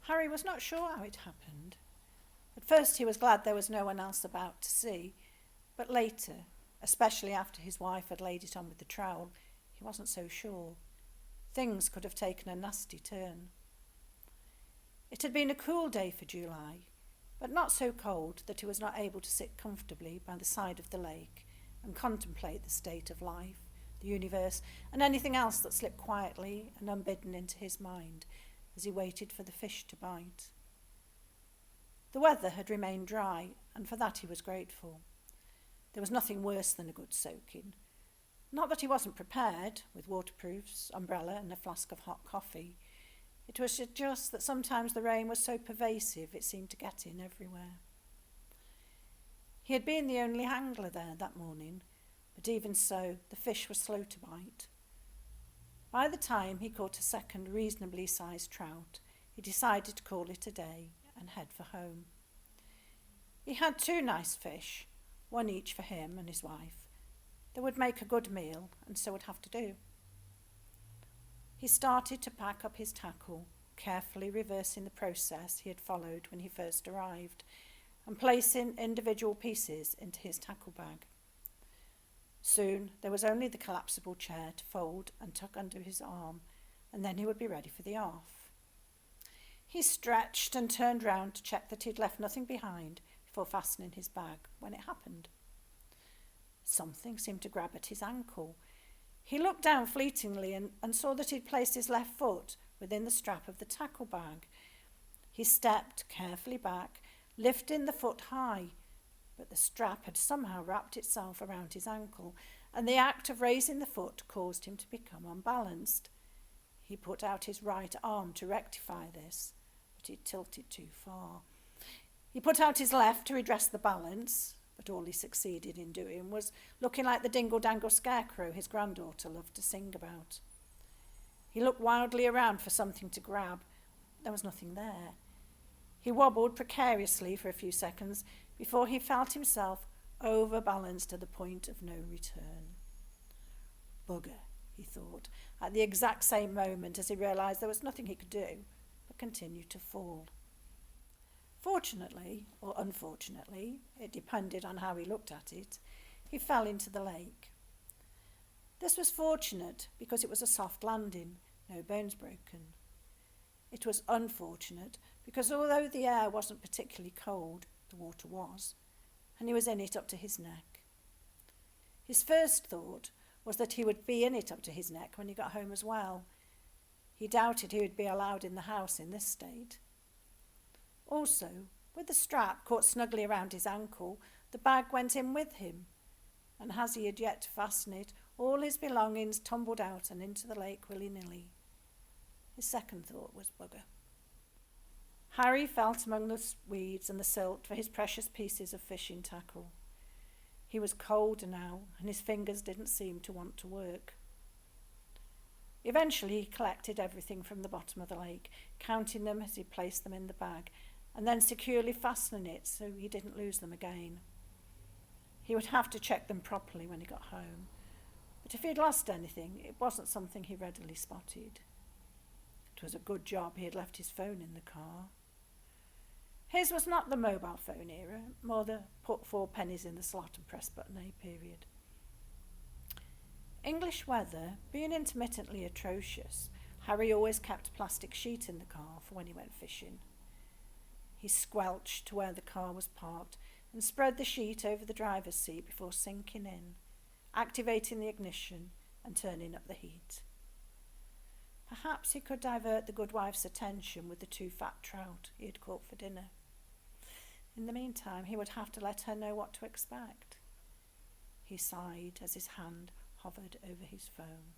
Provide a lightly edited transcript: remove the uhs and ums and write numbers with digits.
Harry was not sure how it happened. At first he was glad there was no one else about to see, but later, especially after his wife had laid it on with the trowel, he wasn't so sure. Things could have taken a nasty turn. It had been a cool day for July, but not so cold that he was not able to sit comfortably by the side of the lake and contemplate the state of life, the universe, and anything else that slipped quietly and unbidden into his mind as he waited for the fish to bite. The weather had remained dry, and for that he was grateful. There was nothing worse than a good soaking. Not that he wasn't prepared, with waterproofs, umbrella and a flask of hot coffee. It was just that sometimes the rain was so pervasive it seemed to get in everywhere. He had been the only angler there that morning, but even so, the fish were slow to bite. By the time he caught a second reasonably sized trout, he decided to call it a day and head for home. He had 2 nice fish, one each for him and his wife. They would make a good meal, and so would have to do. He started to pack up his tackle, carefully reversing the process he had followed when he first arrived, and placing individual pieces into his tackle bag. Soon there was only the collapsible chair to fold and tuck under his arm, and then he would be ready for the off. He stretched and turned round to check that he'd left nothing behind before fastening his bag when it happened. Something seemed to grab at his ankle. He looked down fleetingly and saw that he'd placed his left foot within the strap of the tackle bag. He stepped carefully back, lifting the foot high, but the strap had somehow wrapped itself around his ankle, and the act of raising the foot caused him to become unbalanced. He put out his right arm to rectify this, but he tilted too far. He put out his left to redress the balance, but all he succeeded in doing was looking like the dingle-dangle scarecrow his granddaughter loved to sing about. He looked wildly around for something to grab. There was nothing there. He wobbled precariously for a few seconds before he felt himself overbalanced to the point of no return. Bugger, he thought, at the exact same moment as he realised there was nothing he could do but continue to fall. Fortunately, or unfortunately, it depended on how he looked at it, he fell into the lake. This was fortunate because it was a soft landing, no bones broken. It was unfortunate because although the air wasn't particularly cold, the water was, and he was in it up to his neck. His first thought was that he would be in it up to his neck when he got home as well. He doubted he would be allowed in the house in this state. Also, with the strap caught snugly around his ankle, the bag went in with him, and as he had yet to fasten it, all his belongings tumbled out and into the lake willy-nilly. His second thought was bugger. Harry felt among the weeds and the silt for his precious pieces of fishing tackle. He was cold now, and his fingers didn't seem to want to work. Eventually he collected everything from the bottom of the lake, counting them as he placed them in the bag, and then securely fastening it so he didn't lose them again. He would have to check them properly when he got home, but if he had lost anything, it wasn't something he readily spotted. It was a good job he had left his phone in the car. His was not the mobile phone era, more the put 4 pennies in the slot and press button A period. English weather being intermittently atrocious, Harry always kept a plastic sheet in the car for when he went fishing. He squelched to where the car was parked and spread the sheet over the driver's seat before sinking in, activating the ignition and turning up the heat. Perhaps he could divert the good wife's attention with the 2 fat trout he had caught for dinner. In the meantime, he would have to let her know what to expect. He sighed as his hand hovered over his phone.